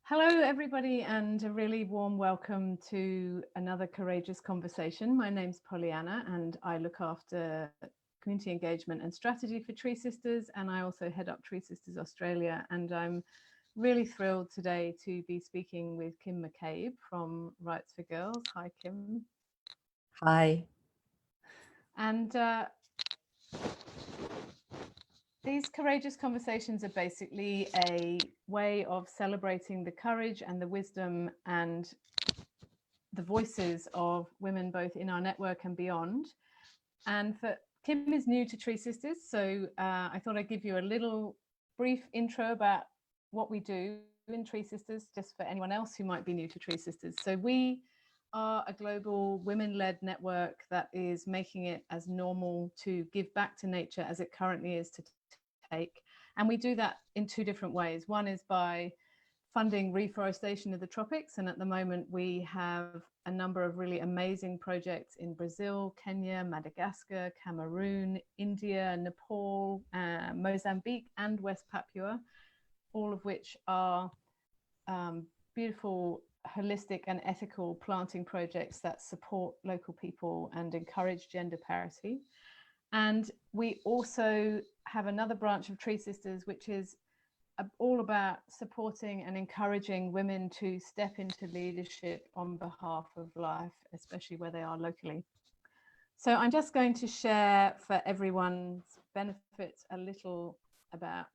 Hello, everybody, and a really warm welcome to another Courageous Conversation. My name's Pollyanna, and I look after community engagement and strategy for Tree Sisters, and I also head up Tree Sisters Australia. And I'm really thrilled today to be speaking with Kim McCabe from Rites for Girls. Hi, Kim. Hi. And these Courageous Conversations are basically a way of celebrating the courage and the wisdom and the voices of women both in our network and beyond. And for Kim is new to Tree Sisters, so I thought I'd give you a little brief intro about what we do in Tree Sisters, just for anyone else who might be new to Tree Sisters. So we are a global women-led network that is making it as normal to give back to nature as it currently is to take. And we do that in two different ways. One is by funding reforestation of the tropics. And at the moment, we have a number of really amazing projects in Brazil, Kenya, Madagascar, Cameroon, India, Nepal, Mozambique, and West Papua, all of which are beautiful, holistic and ethical planting projects that support local people and encourage gender parity. And we also have another branch of Tree Sisters, which is all about supporting and encouraging women to step into leadership on behalf of life, especially where they are locally. So I'm just going to share for everyone's benefit a little about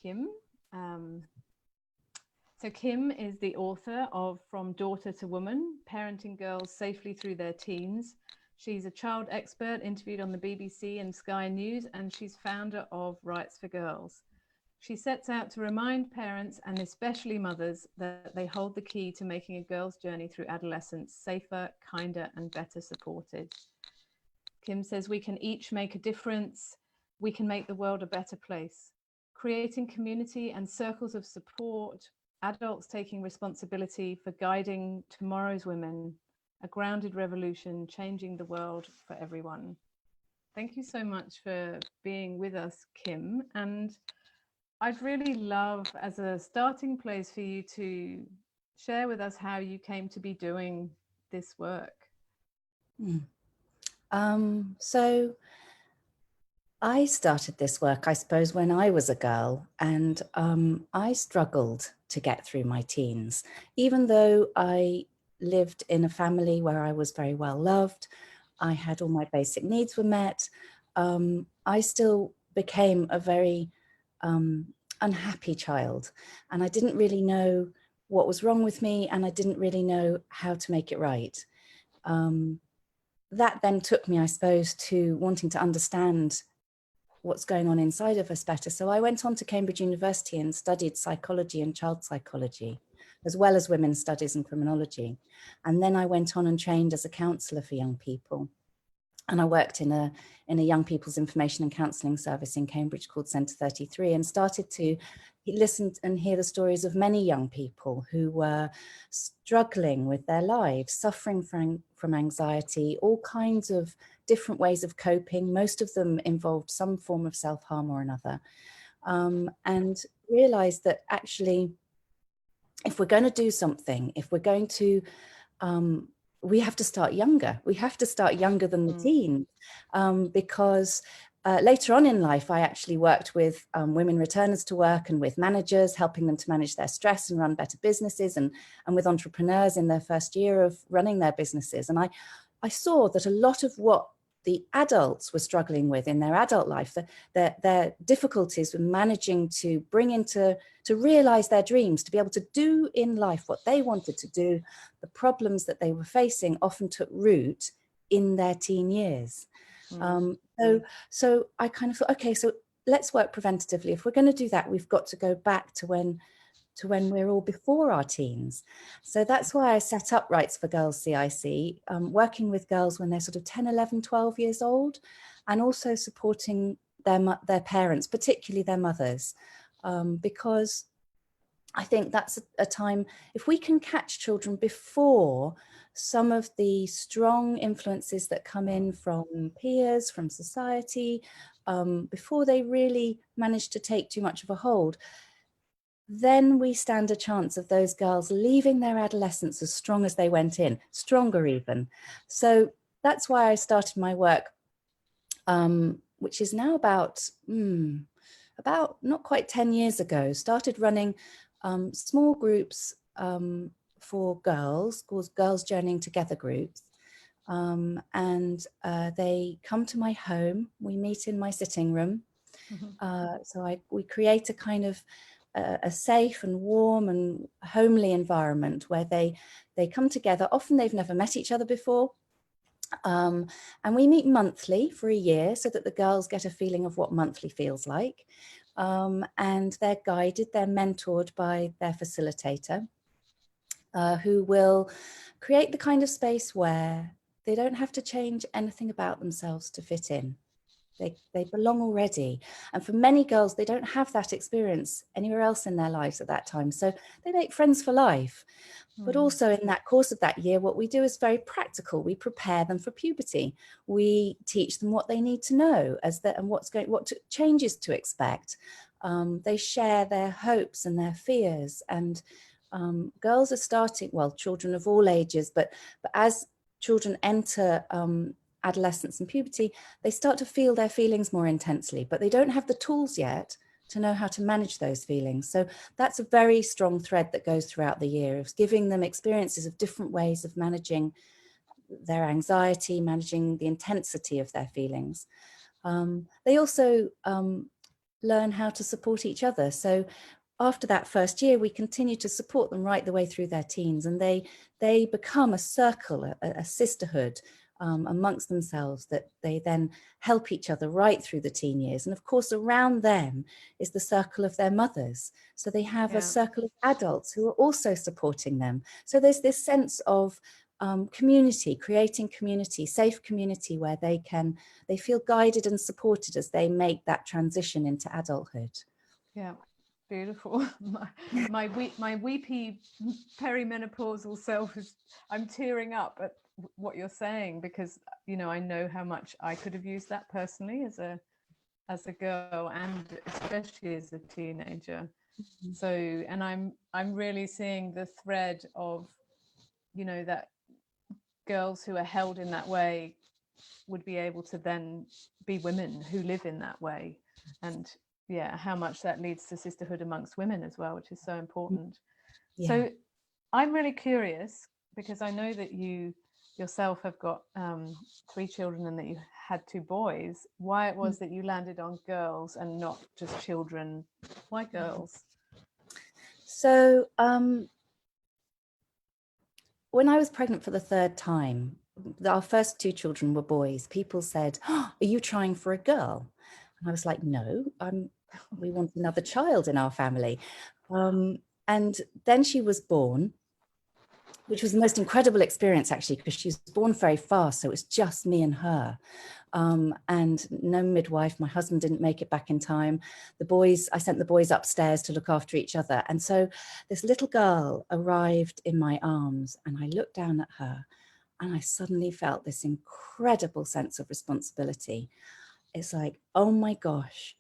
Kim. So Kim is the author of From Daughter to Woman, Parenting Girls Safely Through Their Teens. She's a child expert interviewed on the BBC and Sky News, and she's founder of Rites for Girls. She sets out to remind parents, and especially mothers, that they hold the key to making a girl's journey through adolescence safer, kinder, and better supported. Kim says we can each make a difference. We can make the world a better place. Creating community and circles of support, adults taking responsibility for guiding tomorrow's women, a grounded revolution changing the world for everyone. Thank you so much for being with us, Kim. And I'd really love, as a starting place, for you to share with us how you came to be doing this work. So I started this work, I suppose, when I was a girl, and I struggled to get through my teens, even though I lived in a family where I was very well loved. I had all my basic needs were met. I still became a very unhappy child, and I didn't really know what was wrong with me, and I didn't really know how to make it right. That then took me, I suppose, to wanting to understand what's going on inside of us better. So I went on to Cambridge University and studied psychology and child psychology, as well as women's studies and criminology. And then I went on and trained as a counsellor for young people. And I worked in a young people's information and counselling service in Cambridge called Centre 33, and started to listen and hear the stories of many young people who were struggling with their lives, suffering from anxiety, all kinds of different ways of coping. Most of them involved some form of self-harm or another, and realised that actually, if we're going to do something, if we're going to we have to start younger. We have to start younger than the teen, because later on in life, I actually worked with women returners to work and with managers, helping them to manage their stress and run better businesses, and with entrepreneurs in their first year of running their businesses. And I saw that a lot of what the adults were struggling with in their adult life, their difficulties with managing to bring into, to realize their dreams, to be able to do in life what they wanted to do, the problems that they were facing often took root in their teen years. So I kind of thought, okay, so let's work preventatively. If we're going to do that, we've got to go back to when we're all before our teens. So that's why I set up Rites for Girls CIC, working with girls when they're sort of 10, 11, 12 years old, and also supporting their parents, particularly their mothers, because I think that's a time, if we can catch children before some of the strong influences that come in from peers, from society, before they really manage to take too much of a hold, then we stand a chance of those girls leaving their adolescence as strong as they went in, stronger even. So that's why I started my work, which is now about not quite 10 years ago, started running small groups for girls, called Girls Journeying Together groups. And they come to my home. We meet in my sitting room. So we create a kind of a safe and warm and homely environment where they come together. Often they've never met each other before. And we meet monthly for a year so that the girls get a feeling of what monthly feels like. And they're guided, they're mentored by their facilitator, who will create the kind of space where they don't have to change anything about themselves to fit in. They belong already. And for many girls, they don't have that experience anywhere else in their lives at that time. So they make friends for life. But also in that course of that year, what we do is very practical. We prepare them for puberty. We teach them what they need to know and what changes to expect. They share their hopes and their fears. And girls are starting, well, children of all ages, but as children enter adolescence and puberty, they start to feel their feelings more intensely, but they don't have the tools yet to know how to manage those feelings. So that's a very strong thread that goes throughout the year, of giving them experiences of different ways of managing their anxiety, managing the intensity of their feelings. They also learn how to support each other. So after that first year, we continue to support them right the way through their teens, and they become a circle, a sisterhood amongst themselves, that they then help each other right through the teen years. And of course, around them is the circle of their mothers. So they have a circle of adults who are also supporting them. So there's this sense of community, creating community, safe community, where they feel guided and supported as they make that transition into adulthood. Yeah. Beautiful. My weepy perimenopausal self I'm tearing up at what you're saying, because I know how much I could have used that personally as a girl, and especially as a teenager. So, and I'm really seeing the thread of that girls who are held in that way would be able to then be women who live in that way, and how much that leads to sisterhood amongst women as well, which is so important. So I'm really curious, because I know that you yourself have got 3 children and that you had 2 boys, why it was that you landed on girls and not just children. Why girls? So when I was pregnant for the 3rd time, our first 2 children were boys. People said, "Oh, are you trying for a girl?" And I was like, "No, we want another child in our family." And then she was born, which was the most incredible experience, actually, because she was born very fast. So it was just me and her. And no midwife. My husband didn't make it back in time. I sent the boys upstairs to look after each other. And so this little girl arrived in my arms, and I looked down at her, and I suddenly felt this incredible sense of responsibility. It's like, oh my gosh,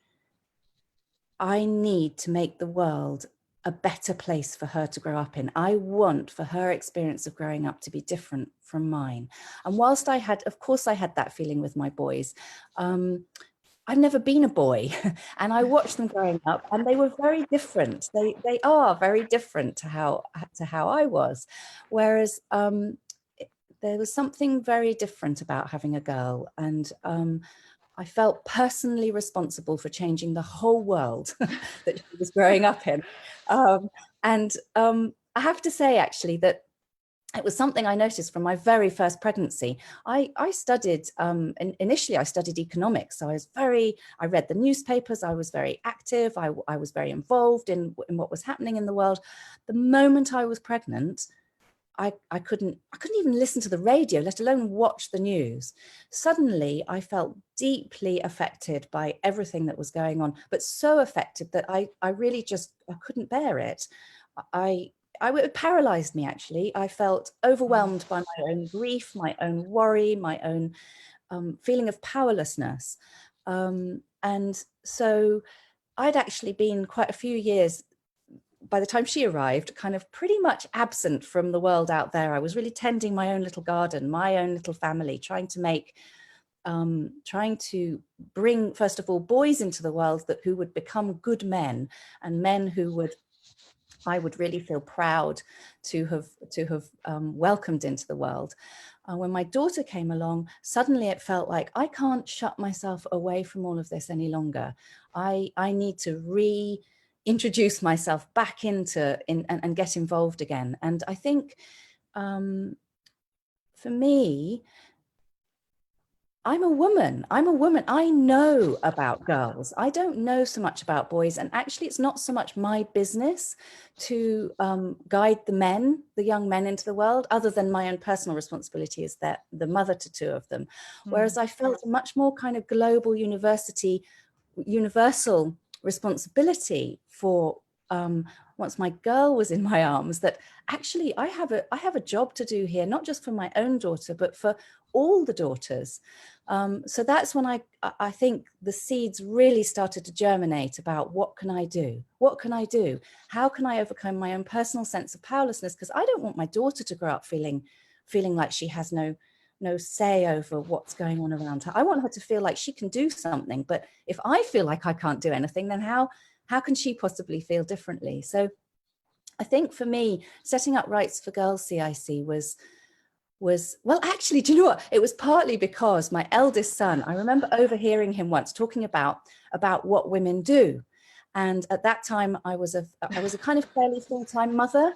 I need to make the world a better place for her to grow up in. I want for her experience of growing up to be different from mine. And whilst of course I had that feeling with my boys, I've never been a boy, and I watched them growing up, and they were very different. They are very different to how I was. Whereas there was something very different about having a girl, and I felt personally responsible for changing the whole world that she was growing up in. And I have to say, actually, that it was something I noticed from my very first pregnancy. I studied, initially I studied economics. So I read the newspapers, I was very active, I was very involved in what was happening in the world. The moment I was pregnant, I couldn't even listen to the radio, let alone watch the news. Suddenly, I felt deeply affected by everything that was going on, but so affected that I really just, I couldn't bear it. It paralyzed me, actually. I felt overwhelmed by my own grief, my own worry, my own feeling of powerlessness. And so I'd actually been quite a few years by the time she arrived, kind of pretty much absent from the world out there. I was really tending my own little garden, my own little family, trying to bring, first of all, boys into the world who would become good men, and men who I would really feel proud to have welcomed into the world. When my daughter came along, suddenly it felt like I can't shut myself away from all of this any longer. I need to reintroduce myself back into and get involved again. And I think for me, I'm a woman. I know about girls. I don't know so much about boys. And actually, it's not so much my business to guide the young men into the world, other than my own personal responsibility as the mother to two of them. Whereas I felt a much more kind of global universal responsibility for once my girl was in my arms, that actually I have a job to do here, not just for my own daughter, but for all the daughters. So that's when I think the seeds really started to germinate about what can I do? What can I do? How can I overcome my own personal sense of powerlessness? Because I don't want my daughter to grow up feeling like she has no say over what's going on around her. I want her to feel like she can do something. But if I feel like I can't do anything, then how can she possibly feel differently? So I think for me, setting up Rites for Girls CIC was, well, actually, do you know what? It was partly because my eldest son, I remember overhearing him once talking about what women do. And at that time, I was a kind of fairly full-time mother.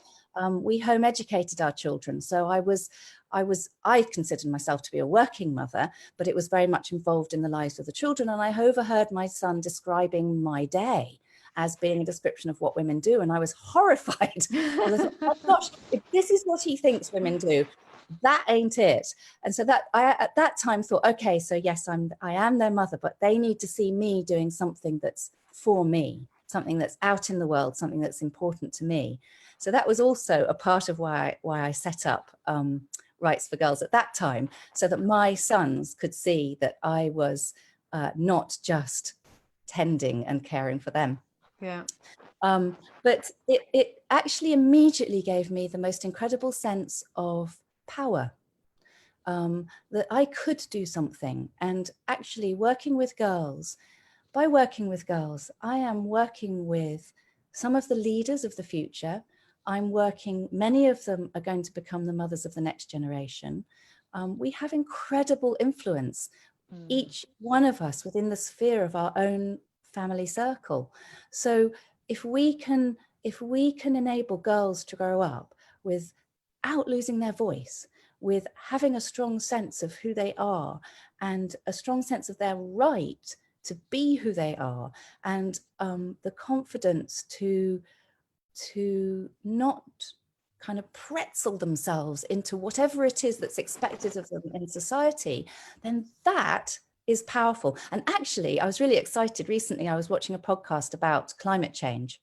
We home educated our children. So I considered myself to be a working mother, but it was very much involved in the lives of the children. And I overheard my son describing my day as being a description of what women do. And I was horrified. I was like, oh gosh, if this is what he thinks women do, that ain't it. And so that I at that time thought, okay, so yes, I am their mother, but they need to see me doing something that's for me, something that's out in the world, something that's important to me. So that was also a part of why I set up Rites for Girls at that time, so that my sons could see that I was not just tending and caring for them. Yeah. But it actually immediately gave me the most incredible sense of power, that I could do something. And actually working with girls, I am working with some of the leaders of the future. Many of them are going to become the mothers of the next generation. We have incredible influence, each one of us within the sphere of our own family circle. So if we can enable girls to grow up without losing their voice, with having a strong sense of who they are and a strong sense of their right to be who they are, and the confidence to not kind of pretzel themselves into whatever it is that's expected of them in society, then that is powerful. And actually, I was really excited recently. I was watching a podcast about climate change,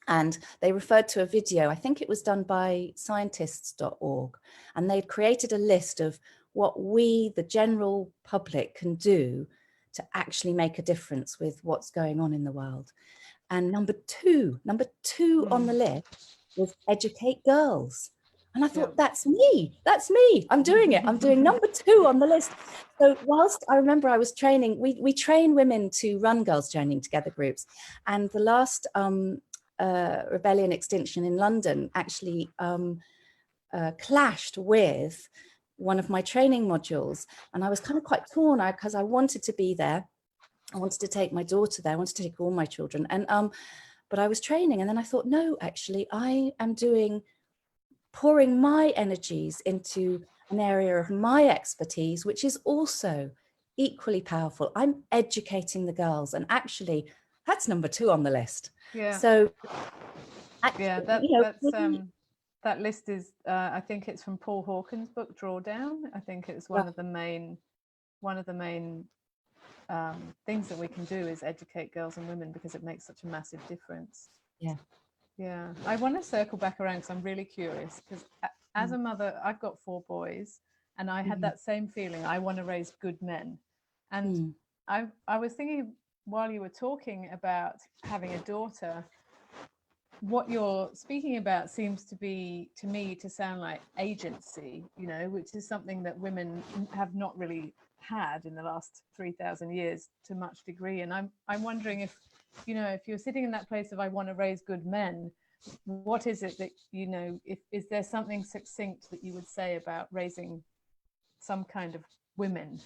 and they referred to a video, I think it was done by scientists.org, and they'd created a list of what we, the general public, can do to actually make a difference with what's going on in the world. And number two on the list was educate girls. And I thought, that's me, I'm doing it. I'm doing number 2 on the list. So whilst I remember I was training, we train women to run Girls Journeying Together groups. And the last Rebellion Extinction in London actually clashed with one of my training modules. And I was kind of quite torn because I wanted to be there. I wanted to take my daughter there. I wanted to take all my children. And but I was training, and then I thought, no, actually, I am pouring my energies into an area of my expertise, which is also equally powerful. I'm educating the girls, and actually, that's number 2 on the list. Yeah. So, actually, yeah, that list is. I think it's from Paul Hawken's book Drawdown. I think it's one of the main things that we can do is educate girls and women, because it makes such a massive difference. Yeah. I want to circle back around because I'm really curious, because as a mother, I've got 4 boys, and I had that same feeling. I want to raise good men. And I was thinking while you were talking about having a daughter, what you're speaking about seems to be, to me, to sound like agency, you know, which is something that women have not really had in the last 3,000 years to much degree. And I'm wondering if, you know, if you're sitting in that place of I want to raise good men, what is it that, you know, is there something succinct that you would say about raising some kind of women?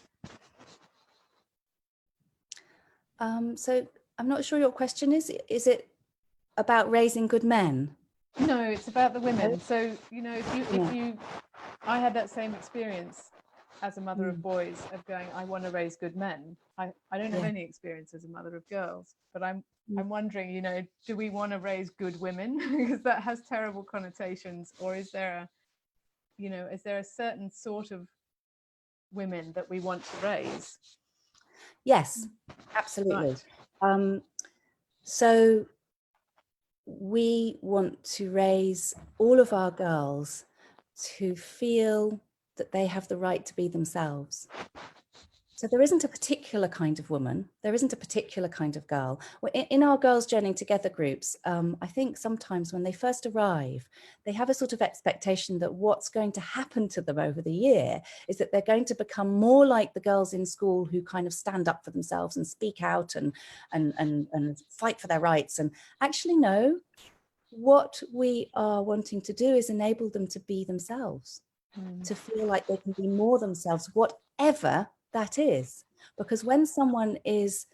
So I'm not sure your question is it about raising good men? No, it's about the women. So, you know, I had that same experience as a mother of boys of going, I want to raise good men. I don't have any experience as a mother of girls, but I'm wondering, you know, do we want to raise good women? Because that has terrible connotations. Or is there a, you know, is there a certain sort of women that we want to raise? Yes, absolutely. Right. So we want to raise all of our girls to feel that they have the right to be themselves. So there isn't a particular kind of woman, there isn't a particular kind of girl. In our Girls Journeying Together groups, I think sometimes when they first arrive, they have a sort of expectation that what's going to happen to them over the year is that they're going to become more like the girls in school who kind of stand up for themselves and speak out and fight for their rights. And actually, no, what we are wanting to do is enable them to be themselves, to feel like they can be more themselves, whatever that is. Because when someone is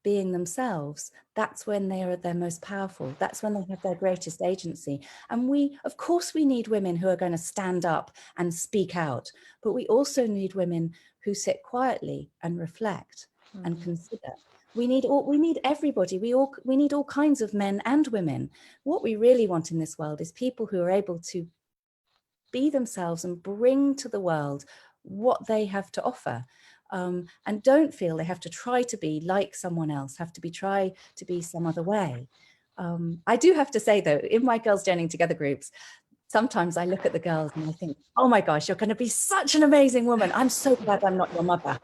being themselves, that's when they are at their most powerful. That's when they have their greatest agency. And we, of course, we need women who are going to stand up and speak out, but we also need women who sit quietly and reflect and consider. We need everybody. We need all kinds of men and women. What we really want in this world is people who are able to be themselves and bring to the world what they have to offer, and don't feel they have to try to be like someone else, try to be some other way. I do have to say, though, in my Girls Journeying Together groups, sometimes I look at the girls and I think, oh my gosh, you're going to be such an amazing woman. I'm so glad I'm not your mother.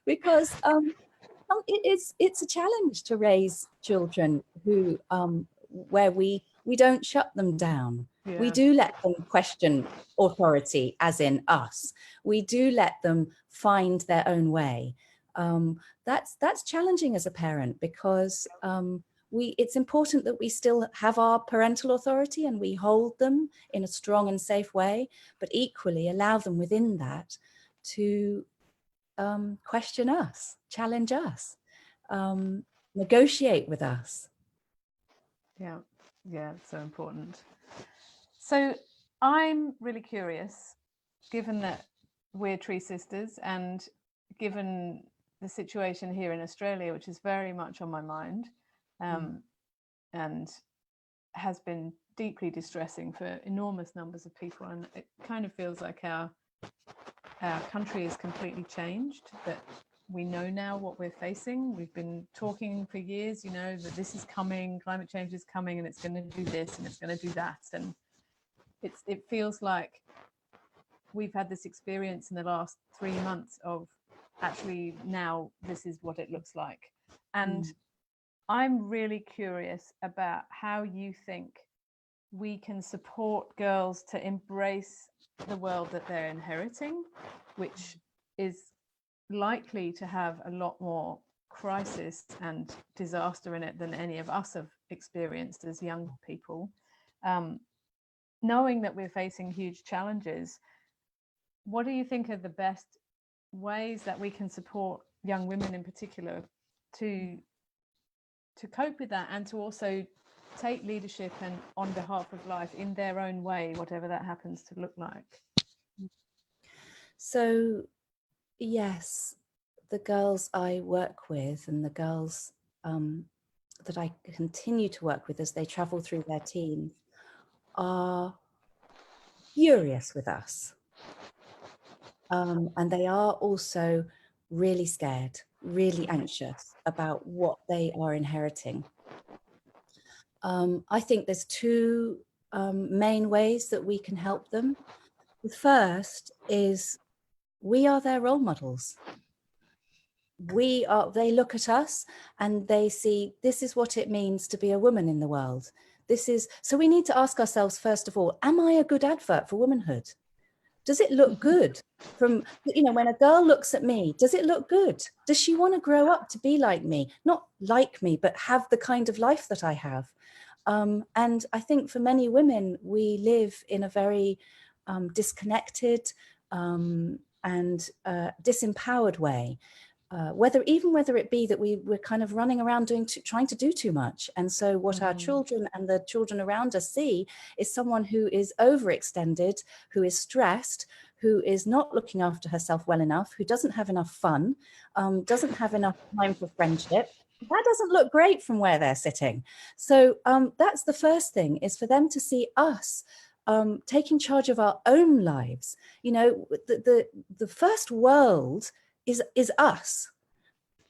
Because it's a challenge to raise children who where we don't shut them down. Yeah. We do let them question authority, as in us. We do let them find their own way. That's challenging as a parent, because it's important that we still have our parental authority and we hold them in a strong and safe way, but equally allow them within that to question us, challenge us, negotiate with us. Yeah, it's so important. So I'm really curious, given that we're tree sisters and given the situation here in Australia, which is very much on my mind, and has been deeply distressing for enormous numbers of people. And it kind of feels like our country has completely changed, that we know now what we're facing. We've been talking for years, you know, that this is coming, climate change is coming, and it's going to do this and it's going to do that. And it feels like we've had this experience in the last 3 months of actually now this is what it looks like. And I'm really curious about how you think we can support girls to embrace the world that they're inheriting, which is likely to have a lot more crisis and disaster in it than any of us have experienced as young people. Knowing that we're facing huge challenges, what do you think are the best ways that we can support young women in particular to cope with that, and to also take leadership and on behalf of life in their own way, whatever that happens to look like? So yes, the girls I work with and the girls that I continue to work with as they travel through their teens are furious with us. And they are also really scared, really anxious about what they are inheriting. I think there's two main ways that we can help them. The first is we are their role models. they look at us and they see, this is what it means to be a woman in the world. So we need to ask ourselves, first of all, am I a good advert for womanhood? Does it look good? From, when a girl looks at me, does it look good? Does she want to grow up to be like me? Not like me, but have the kind of life that I have. And I think for many women, we live in a very disconnected and disempowered way. Whether it be that we're kind of running around trying to do too much. And so what our children and the children around us see is someone who is overextended, who is stressed, who is not looking after herself well enough, who doesn't have enough fun, doesn't have enough time for friendship. That doesn't look great from where they're sitting. So that's the first thing, is for them to see us taking charge of our own lives. The first world is us.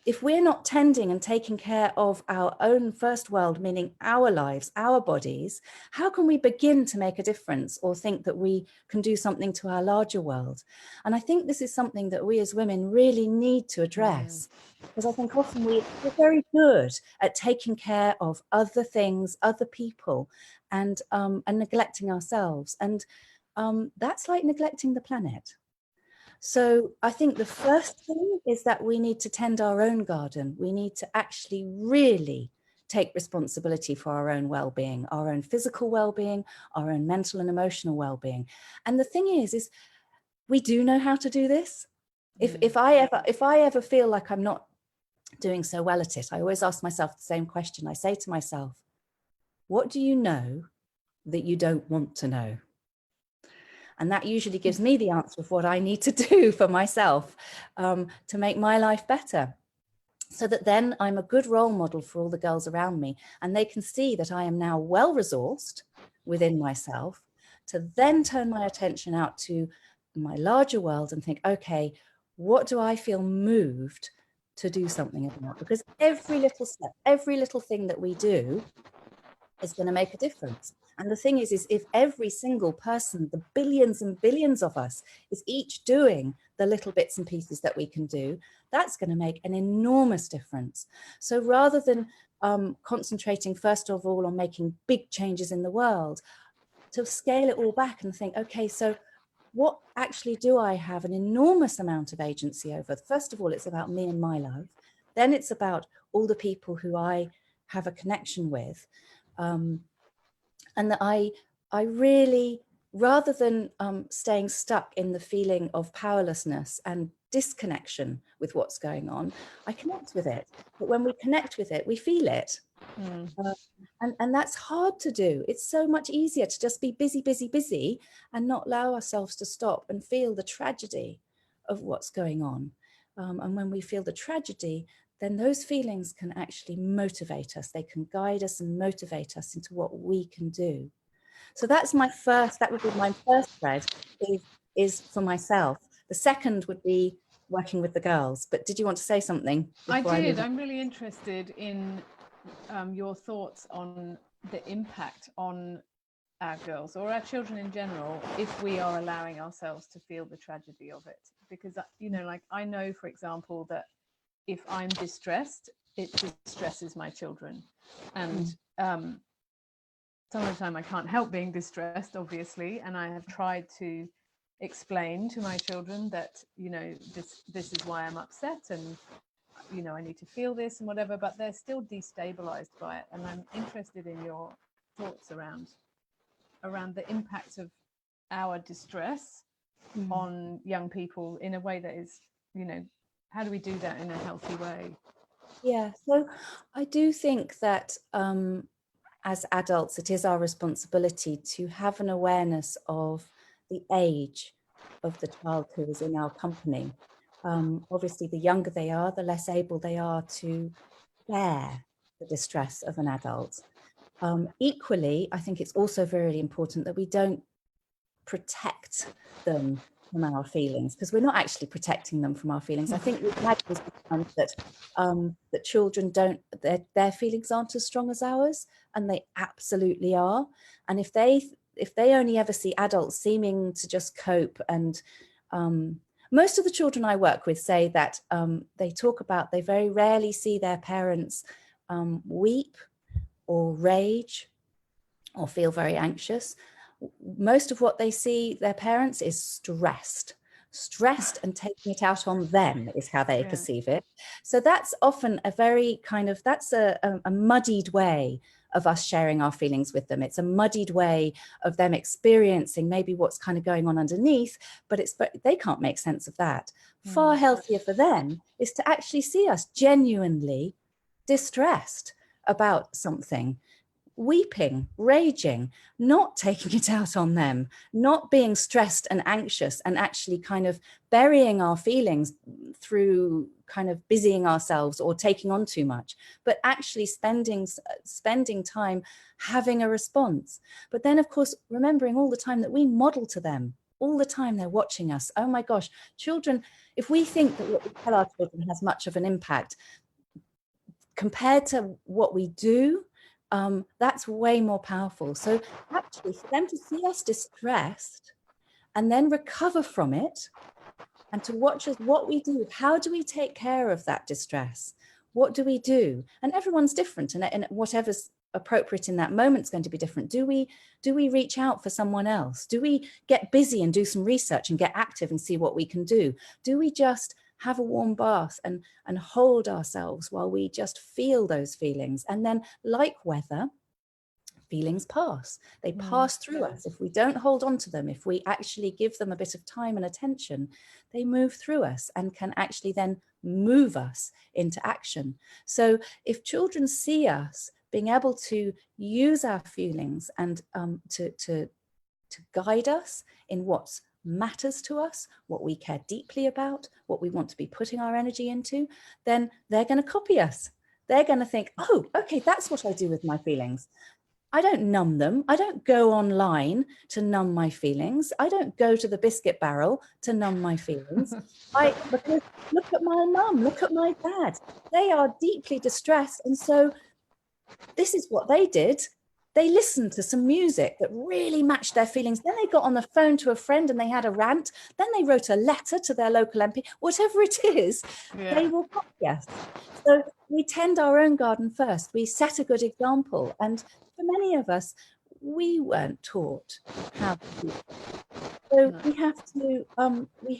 If we're not tending and taking care of our own first world, meaning our lives, our bodies, how can we begin to make a difference or think that we can do something to our larger world? And I think this is something that we as women really need to address, because I think often we're very good at taking care of other things, other people, and neglecting ourselves. And that's like neglecting the planet. So I think the first thing is that we need to tend our own garden. We need to actually really take responsibility for our own well-being, our own physical well-being, our own mental and emotional well-being. And the thing is we do know how to do this. If I ever feel like I'm not doing so well at it, I always ask myself the same question. I say to myself, what do you know that you don't want to know? And that usually gives me the answer of what I need to do for myself to make my life better. So that then I'm a good role model for all the girls around me, and they can see that I am now well-resourced within myself to then turn my attention out to my larger world and think, okay, what do I feel moved to do something about? Because every little step, every little thing that we do is going to make a difference. And the thing is if every single person, the billions and billions of us, is each doing the little bits and pieces that we can do, that's going to make an enormous difference. So rather than concentrating first of all on making big changes in the world, to scale it all back and think, okay, so what actually do I have an enormous amount of agency over? First of all, it's about me and my life. Then it's about all the people who I have a connection with. And that I really, rather than staying stuck in the feeling of powerlessness and disconnection with what's going on, I connect with it. But when we connect with it, we feel it. And that's hard to do. It's so much easier to just be busy, busy, busy and not allow ourselves to stop and feel the tragedy of what's going on. And when we feel the tragedy, then those feelings can actually motivate us. They can guide us and motivate us into what we can do. So that would be my first thread is for myself. The second would be working with the girls. But did you want to say something? I did. I'm really interested in your thoughts on the impact on our girls or our children in general if we are allowing ourselves to feel the tragedy of it. Because, like I know, for example, that if I'm distressed, it distresses my children. And some of the time I can't help being distressed, obviously. And I have tried to explain to my children that, this is why I'm upset and, I need to feel this and whatever, but they're still destabilized by it. And I'm interested in your thoughts around the impact of our distress on young people in a way that is, how do we do that in a healthy way? Yeah, so I do think that as adults, it is our responsibility to have an awareness of the age of the child who is in our company. Obviously, the younger they are, the less able they are to bear the distress of an adult. Equally, I think it's also very important that we don't protect them from our feelings, because we're not actually protecting them from our feelings. I think we've had this time that children their feelings aren't as strong as ours, and they absolutely are. And if they only ever see adults seeming to just cope and Most of the children I work with say that they very rarely see their parents weep or rage or feel very anxious. Most of what they see their parents is stressed and taking it out on them is how they perceive it. So that's often a very that's a muddied way of us sharing our feelings with them. It's a muddied way of them experiencing maybe what's kind of going on underneath, but they can't make sense of that. Far healthier for them is to actually see us genuinely distressed about something, weeping, raging, not taking it out on them, not being stressed and anxious and actually kind of burying our feelings through kind of busying ourselves or taking on too much, but actually spending time having a response. But then, of course, remembering all the time that we model to them, all the time they're watching us. Oh my gosh, children, if we think that what we tell our children has much of an impact compared to what we do, that's way more powerful. So actually for them to see us distressed and then recover from it and to watch us, what we do, how do we take care of that distress? What do we do? And everyone's different, and whatever's appropriate in that moment is going to be different. Do we reach out for someone else? Do we get busy and do some research and get active and see what we can do? Do we just have a warm bath and hold ourselves while we just feel those feelings? And then, like weather, feelings pass. They pass through us. If we don't hold on to them, if we actually give them a bit of time and attention, they move through us and can actually then move us into action. So if children see us being able to use our feelings and to guide us in what matters to us, what we care deeply about, what we want to be putting our energy into, then they're going to copy us. They're going to think, oh, okay, that's what I do with my feelings. I don't numb them. I don't go online to numb my feelings. I don't go to the biscuit barrel to numb my feelings. Because look at my mum, look at my dad. They are deeply distressed. And so this is what they did. They listened to some music that really matched their feelings. Then they got on the phone to a friend and they had a rant. Then they wrote a letter to their local MP. Whatever it is, they will copy us. So we tend our own garden first. We set a good example. And for many of us, we weren't taught how to do it. So we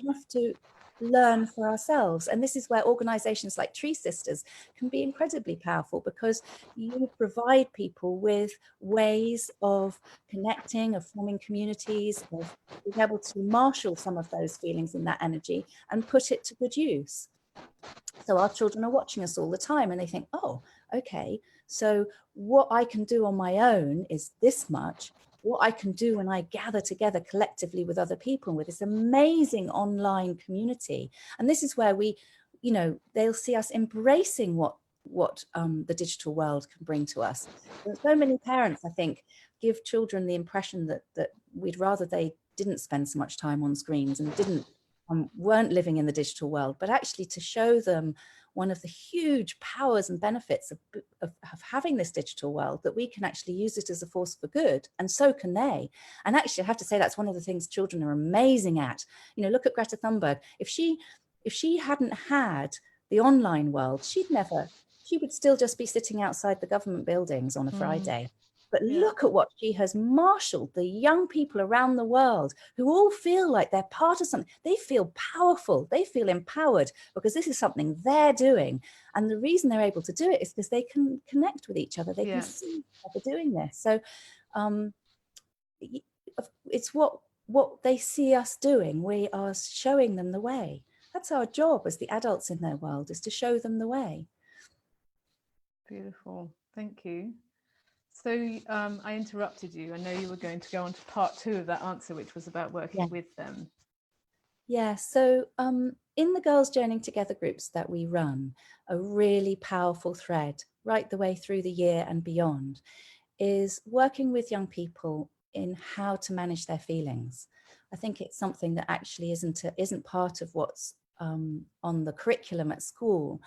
have to learn for ourselves. And this is where organizations like Tree Sisters can be incredibly powerful, because you provide people with ways of connecting, of forming communities, of being able to marshal some of those feelings and that energy and put it to good use. So our children are watching us all the time and they think, oh, okay, so what I can do on my own is this much. What I can do when I gather together collectively with other people, with this amazing online community. And this is where they'll see us embracing what the digital world can bring to us. And so many parents, I think, give children the impression that we'd rather they didn't spend so much time on screens and weren't living in the digital world, but actually to show them one of the huge powers and benefits of having this digital world, that we can actually use it as a force for good, and so can they. And actually, I have to say that's one of the things children are amazing at. Look at Greta Thunberg. If she hadn't had the online world, she would still just be sitting outside the government buildings on a Friday. But look at what she has marshaled, the young people around the world who all feel like they're part of something. They feel powerful. They feel empowered because this is something they're doing. And the reason they're able to do it is because they can connect with each other. They can see how they're doing this. So it's what they see us doing. We are showing them the way. That's our job as the adults in their world, is to show them the way. Beautiful. Thank you. So I interrupted you. I know you were going to go on to part 2 of that answer, which was about working with them. Yeah, so in the Girls Journeying Together groups that we run, a really powerful thread right the way through the year and beyond is working with young people in how to manage their feelings. I think it's something that actually isn't part of what's on the curriculum at school,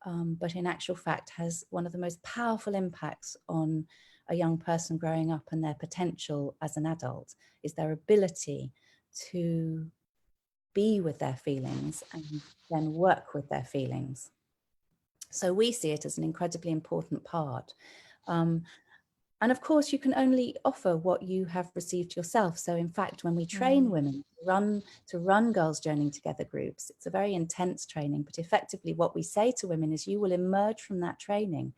but in actual fact has one of the most powerful impacts on a young person growing up and their potential as an adult, is their ability to be with their feelings and then work with their feelings. So we see it as an incredibly important part. And of course, you can only offer what you have received yourself. So in fact, when we train women to run Girls Journeying Together groups, it's a very intense training, but effectively what we say to women is you will emerge from that training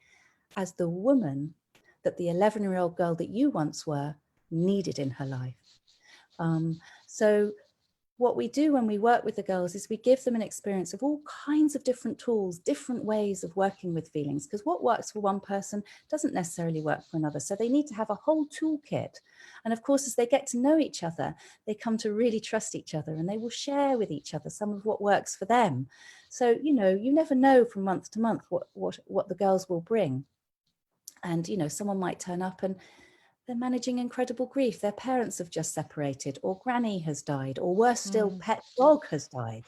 as the woman that the 11-year-old girl that you once were needed in her life. So what we do when we work with the girls is we give them an experience of all kinds of different tools, different ways of working with feelings, because what works for one person doesn't necessarily work for another. So they need to have a whole toolkit. And of course, as they get to know each other, they come to really trust each other, and they will share with each other some of what works for them. So, you know, you never know from month to month what the girls will bring. And, you know, someone might turn up and they're managing incredible grief. Their parents have just separated, or granny has died, or worse still, pet dog has died.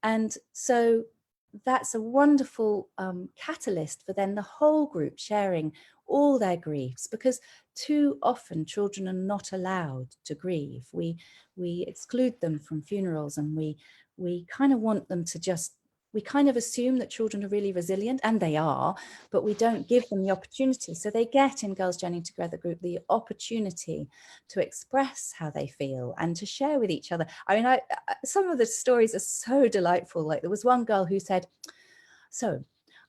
And so that's a wonderful catalyst for then the whole group sharing all their griefs, because too often children are not allowed to grieve. We exclude them from funerals, and we kind of want them to just, we kind of assume that children are really resilient, and they are, but we don't give them the opportunity. So they get in Girls Journeying Together group the opportunity to express how they feel and to share with each other. I mean, some of the stories are so delightful. Like there was one girl who said, so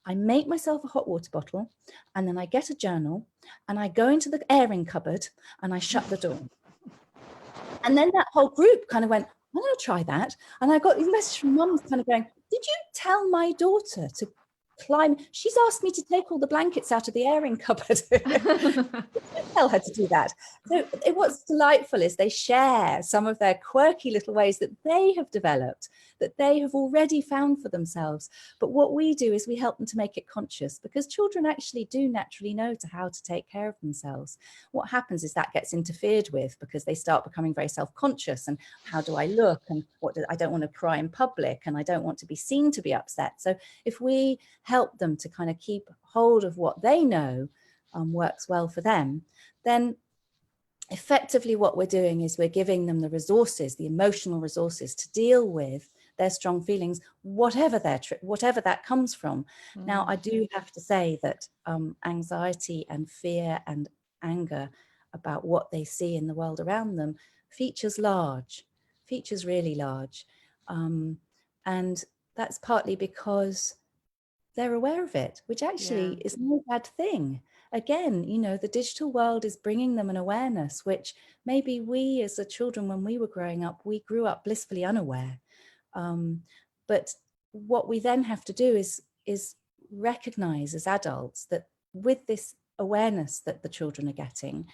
I make myself a hot water bottle, and then I get a journal and I go into the airing cupboard and I shut the door. And then that whole group kind of went, I'm going to try that. And I got these messages from mums kind of going, did you tell my daughter to climb? She's asked me to take all the blankets out of the airing cupboard. Tell her to do that. So what's delightful is they share some of their quirky little ways that they have developed, that they have already found for themselves. But what we do is we help them to make it conscious, because children actually do naturally know how to take care of themselves. What happens is that gets interfered with because they start becoming very self-conscious, and how do I look, and I don't want to cry in public, and I don't want to be seen to be upset. So if we help them to kind of keep hold of what they know works well for them, then effectively what we're doing is we're giving them the resources, the emotional resources to deal with their strong feelings, whatever that comes from. Now, I do have to say that anxiety and fear and anger about what they see in the world around them features really large. And that's partly because they're aware of it, which actually is no bad thing. Again, you know, the digital world is bringing them an awareness, which maybe we as the children, when we were growing up, we grew up blissfully unaware. But what we then have to do is recognize as adults that with this awareness that the children are getting,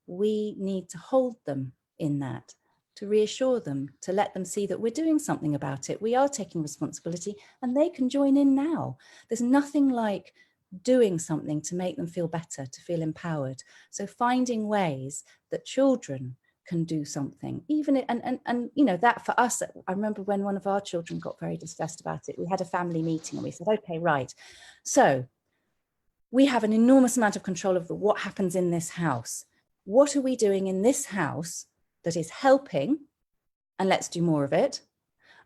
we need to hold them in that, to reassure them, to let them see that we're doing something about it. We are taking responsibility, and they can join in now. There's nothing like doing something to make them feel better, to feel empowered. So finding ways that children can do something, even and you know, that for us, I remember when one of our children got very distressed about it, we had a family meeting and we said, okay, right, so we have an enormous amount of control over what happens in this house. What are we doing in this house that is helping, and let's do more of it?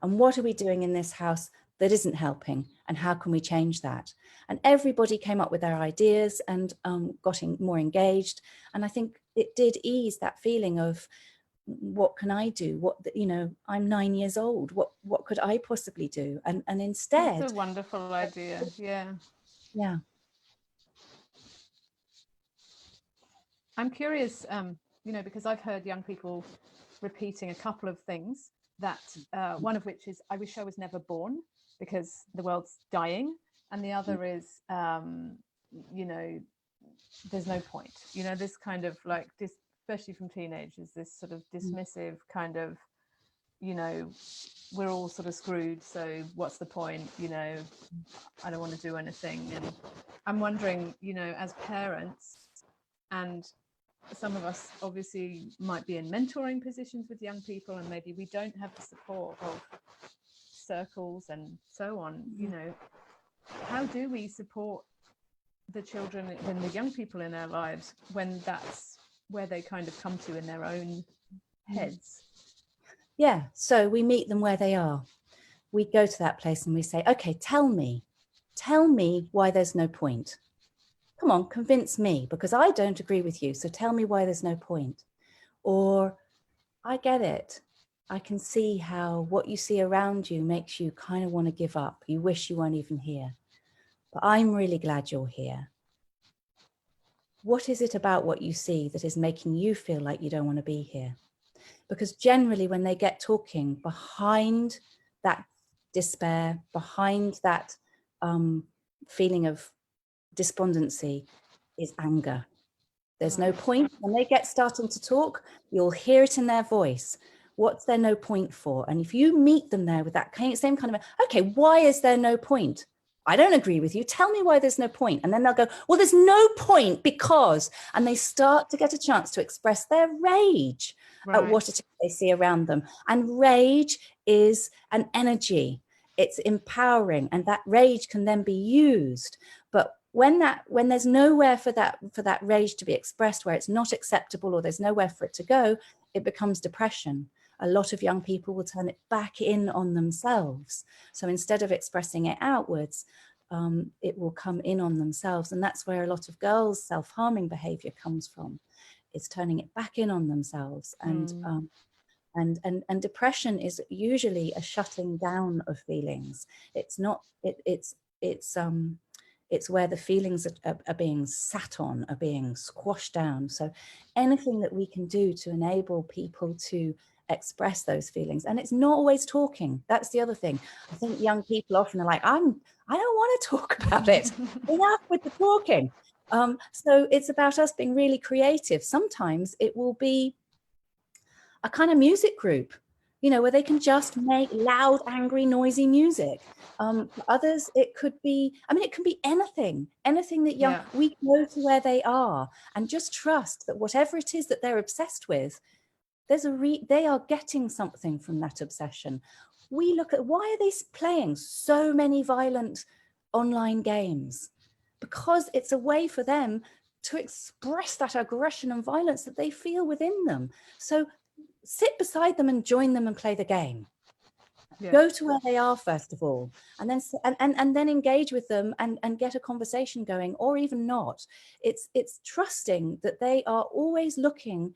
And what are we doing in this house that isn't helping, and how can we change that? And everybody came up with their ideas and got more engaged. And I think it did ease that feeling of, what can I do? What, you know, I'm 9 years old. What could I possibly do? And instead, that's a wonderful idea. Yeah. I'm curious, you know, because I've heard young people repeating a couple of things, that one of which is, I wish I was never born because the world's dying. And the other is, you know, there's no point. You know, this kind of like, especially from teenagers, this sort of dismissive kind of, you know, we're all sort of screwed, so what's the point? You know, I don't want to do anything. And I'm wondering, you know, as parents, and some of us obviously might be in mentoring positions with young people, and maybe we don't have the support of circles and so on, you know, how do we support the children and the young people in our lives when that's where they kind of come to in their own heads? Yeah, so we meet them where they are. We go to that place and we say, okay, tell me why there's no point. Come on, convince me, because I don't agree with you. So tell me why there's no point. Or, I get it. I can see how what you see around you makes you kind of want to give up. You wish you weren't even here. But I'm really glad you're here. What is it about what you see that is making you feel like you don't want to be here? Because generally when they get talking, behind that despair, behind that feeling of despondency is anger. There's no point. When they get starting to talk, you'll hear it in their voice. What's there no point for? And if you meet them there with that same kind of, okay, why is there no point? I don't agree with you. Tell me why there's no point. And then they'll go, well, there's no point because, and they start to get a chance to express their rage at what it is they see around them. And rage is an energy. It's empowering, and that rage can then be used. But when there's nowhere for that rage to be expressed, where it's not acceptable or there's nowhere for it to go, it becomes depression. A lot of young people will turn it back in on themselves. So instead of expressing it outwards, it will come in on themselves. And that's where a lot of girls' self-harming behavior comes from. It's turning it back in on themselves. And depression is usually a shutting down of feelings. It's not, it's where the feelings are being sat on, are being squashed down. So anything that we can do to enable people to express those feelings, and it's not always talking. That's the other thing. I think young people often are like, I don't want to talk about it. Enough with the talking. So it's about us being really creative. Sometimes it will be a kind of music group, you know, where they can just make loud, angry, noisy music. For others, it could be, I mean, it can be anything that we go to where they are and just trust that whatever it is that they're obsessed with, they are getting something from that obsession. We look at, why are they playing so many violent online games? Because it's a way for them to express that aggression and violence that they feel within them. So sit beside them and join them and play the game. Go to where they are first of all, and then engage with them and get a conversation going, or even not. It's trusting that they are always looking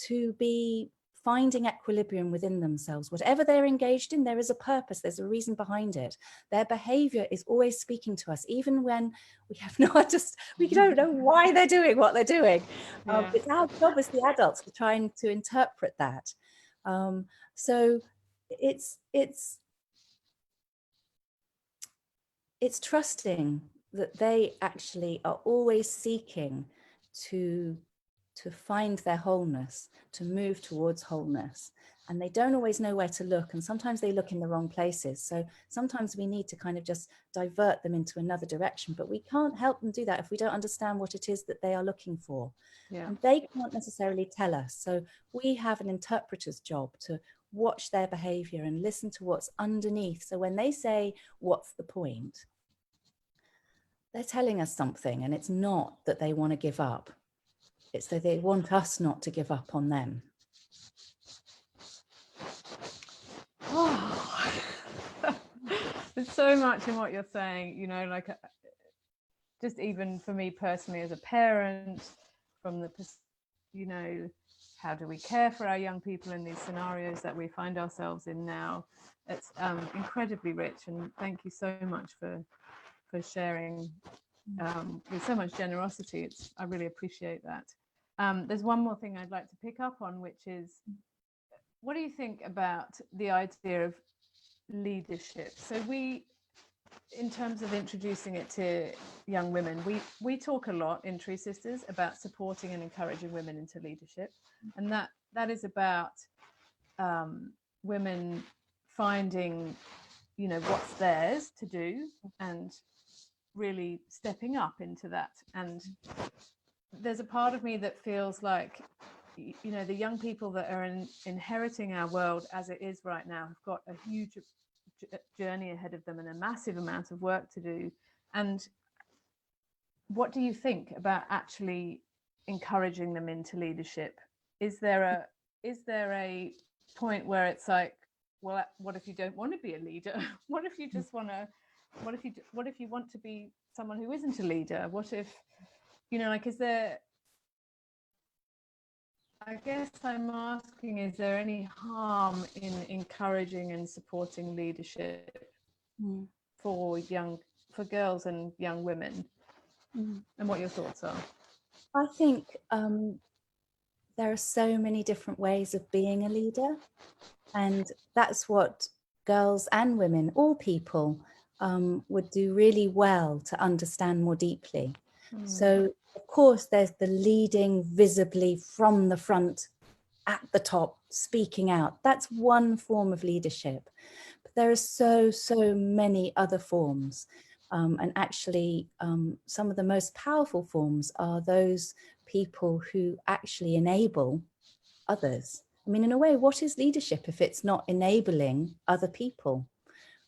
to be finding equilibrium within themselves. Whatever they're engaged in, there is a purpose, there's a reason behind it. Their behavior is always speaking to us, even when we have we don't know why they're doing what they're doing. It's our job as the adults to try and to interpret that. So it's trusting that they actually are always seeking to find their wholeness, to move towards wholeness. And they don't always know where to look. And sometimes they look in the wrong places. So sometimes we need to kind of just divert them into another direction, but we can't help them do that if we don't understand what it is that they are looking for. And they can't necessarily tell us. So we have an interpreter's job to watch their behavior and listen to what's underneath. So when they say, what's the point? They're telling us something, and it's not that they want to give up. It's that they want us not to give up on them. Oh. There's so much in what you're saying, you know, like just even for me personally as a parent, from the, you know, how do we care for our young people in these scenarios that we find ourselves in now? It's incredibly rich, and thank you so much for sharing with so much generosity. I really appreciate that. There's one more thing I'd like to pick up on, which is, what do you think about the idea of leadership? So in terms of introducing it to young women, we talk a lot in Tree Sisters about supporting and encouraging women into leadership, and that is about women finding, you know, what's theirs to do and really stepping up into that. And there's a part of me that feels like, you know, the young people that are inheriting our world as it is right now have got a huge journey ahead of them and a massive amount of work to do. And what do you think about actually encouraging them into leadership? Is there a point where it's like, well, what if you don't want to be a leader? What if you just want to, what if you want to be someone who isn't a leader? What if, you know, like, is there, I guess I'm asking, is there any harm in encouraging and supporting leadership for girls and young women? And what your thoughts are? I think there are so many different ways of being a leader, and that's what girls and women, all people, would do really well to understand more deeply. So of course there's the leading visibly from the front at the top, speaking out. That's one form of leadership, but there are so many other forms. And actually, some of the most powerful forms are those people who actually enable others. I mean, in a way, what is leadership if it's not enabling other people?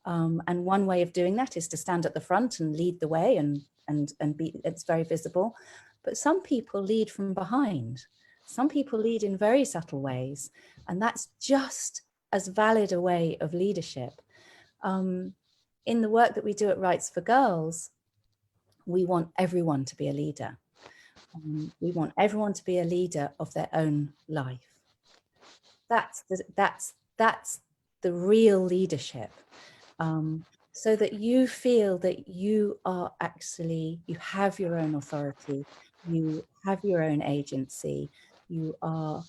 And one way of doing that is to stand at the front and lead the way and be, it's very visible. But some people lead from behind. Some people lead in very subtle ways, and that's just as valid a way of leadership. In the work that we do at Rites for Girls, we want everyone to be a leader. We want everyone to be a leader of their own life. That's the real leadership. So that you feel that you are actually, you have your own authority, you have your own agency, you are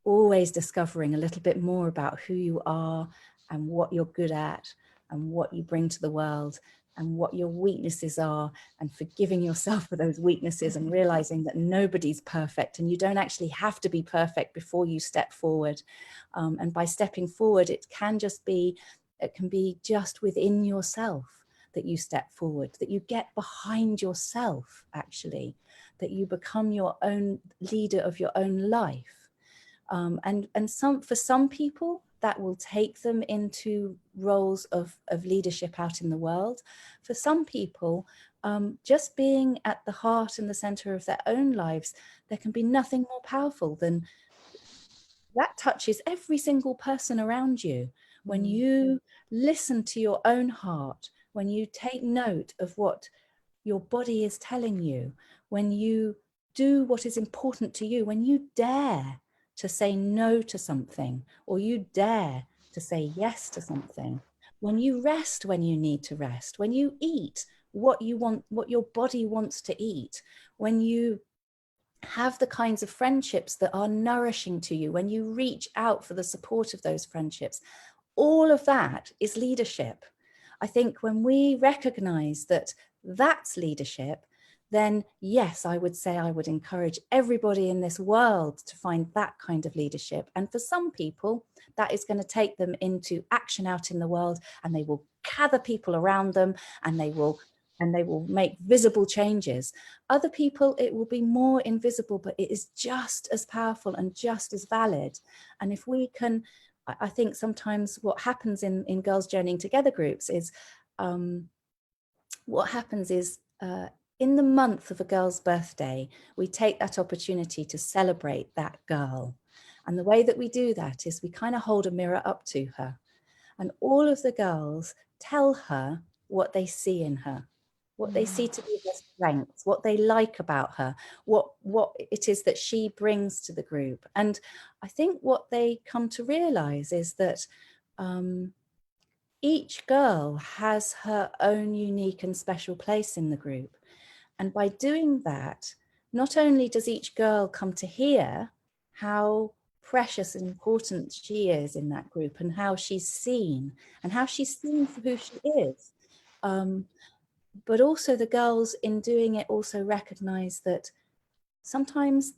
always discovering a little bit more about who you are and what you're good at and what you bring to the world and what your weaknesses are, and forgiving yourself for those weaknesses and realizing that nobody's perfect and you don't actually have to be perfect before you step forward. And by stepping forward, it can be just within yourself that you step forward, that you get behind yourself, actually, that you become your own leader of your own life. And for some people, that will take them into roles of leadership out in the world. For some people, just being at the heart and the center of their own lives, there can be nothing more powerful than that. Touches every single person around you. When you listen to your own heart, when you take note of what your body is telling you, when you do what is important to you, when you dare to say no to something, or you dare to say yes to something, when you rest when you need to rest, when you eat what you want, what your body wants to eat, when you have the kinds of friendships that are nourishing to you, when you reach out for the support of those friendships, all of that is leadership. I think when we recognize that that's leadership, then yes, I would say I would encourage everybody in this world to find that kind of leadership. And for some people, that is going to take them into action out in the world, and they will gather people around them, and they will make visible changes. Other people, it will be more invisible, but it is just as powerful and just as valid. And if we can, I think sometimes what happens in Girls Journeying Together groups is, in the month of a girl's birthday, we take that opportunity to celebrate that girl. And the way that we do that is we kind of hold a mirror up to her, and all of the girls tell her what they see in her, what they see to be her strengths, what they like about her, what it is that she brings to the group. And I think what they come to realize is that each girl has her own unique and special place in the group. And by doing that, not only does each girl come to hear how precious and important she is in that group, and how she's seen for who she is, but also the girls in doing it also recognize that sometimes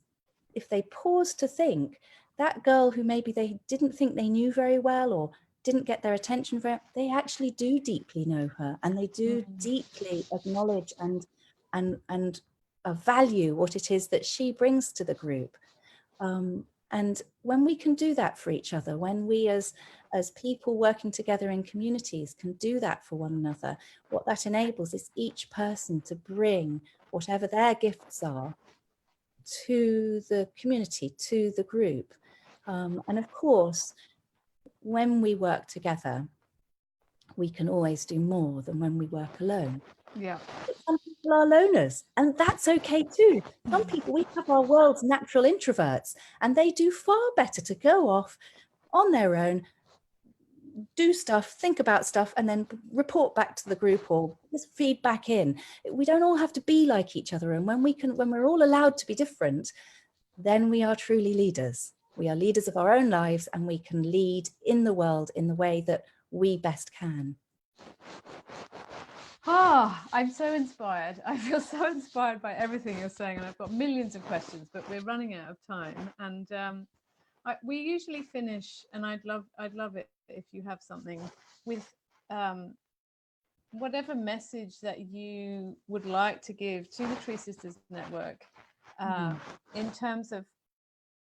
if they pause to think, that girl who maybe they didn't think they knew very well or didn't get their attention they actually do deeply know her, and they do deeply acknowledge and value what it is that she brings to the group. And when we can do that for each other, when we as people working together in communities can do that for one another, what that enables is each person to bring whatever their gifts are to the community, to the group. And of course, when we work together, we can always do more than when we work alone. Yeah. But some people are loners, and that's okay too. Some people, we have our world's natural introverts, and they do far better to go off on their own, do stuff, think about stuff, and then report back to the group or just feed back in. We don't all have to be like each other. And when we're all allowed to be different, then we are truly leaders. We are leaders of our own lives, and we can lead in the world in the way that we best can. I'm so inspired. I feel so inspired by everything you're saying, and I've got millions of questions, but we're running out of time. And we usually finish, and I'd love it if you have something with whatever message that you would like to give to the Tree Sisters Network, in terms of,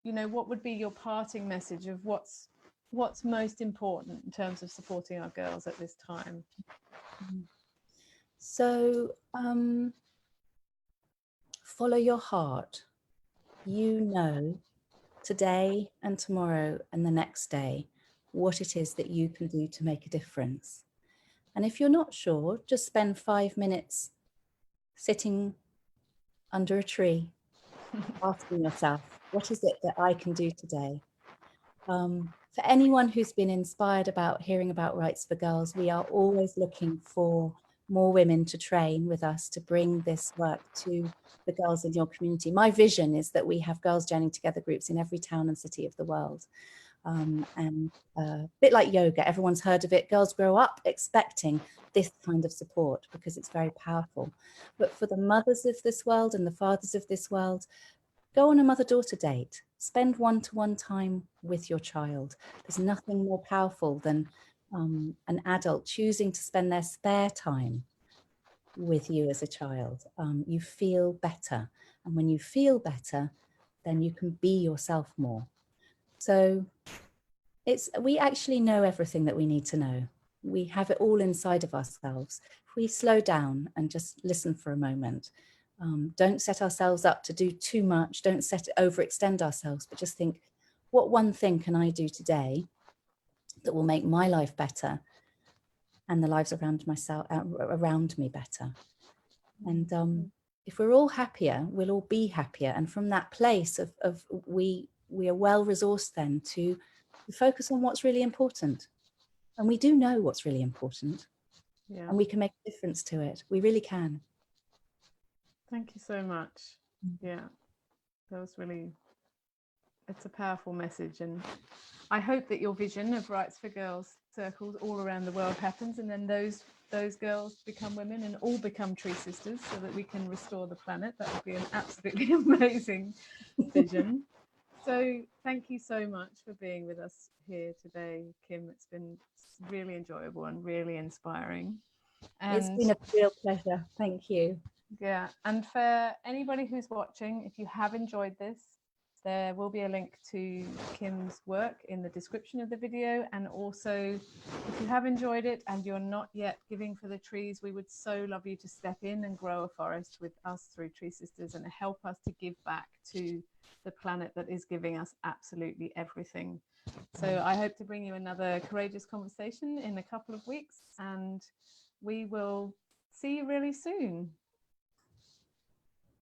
what would be your parting message of what's most important in terms of supporting our girls at this time? So follow your heart. Today and tomorrow and the next day what it is that you can do to make a difference. And if you're not sure, just spend 5 minutes sitting under a tree, asking yourself, what is it that I can do today? For anyone who's been inspired about hearing about Rites for Girls, we are always looking for more women to train with us to bring this work to the girls in your community. My vision is that we have girls journeying together groups in every town and city of the world. And a bit like yoga, everyone's heard of it. Girls grow up expecting this kind of support because it's very powerful. But for the mothers of this world and the fathers of this world, go on a mother-daughter date. Spend one-to-one time with your child. There's nothing more powerful than an adult choosing to spend their spare time with you as a child. You feel better. And when you feel better, then you can be yourself more. So we actually know everything that we need to know. We have it all inside of ourselves. If we slow down and just listen for a moment, don't set ourselves up to do too much, don't overextend ourselves, but just think, what one thing can I do today that will make my life better and the lives around me better? And if we're all happier, we'll all be happier. And from that place of we are well resourced then to focus on what's really important. And we do know what's really important. Yeah. And we can make a difference to it. We really can. Thank you so much. Yeah, that was it's a powerful message. And I hope that your vision of Rites for Girls circles all around the world happens, and then those girls become women and all become tree sisters so that we can restore the planet. That would be an absolutely amazing vision. So thank you so much for being with us here today, Kim. It's been really enjoyable and really inspiring. And it's been a real pleasure. Thank you. Yeah, and for anybody who's watching, if you have enjoyed this, there will be a link to Kim's work in the description of the video. And also, if you have enjoyed it and you're not yet giving for the trees, we would so love you to step in and grow a forest with us through Tree Sisters and help us to give back to the planet that is giving us absolutely everything. So I hope to bring you another courageous conversation in a couple of weeks, and we will see you really soon.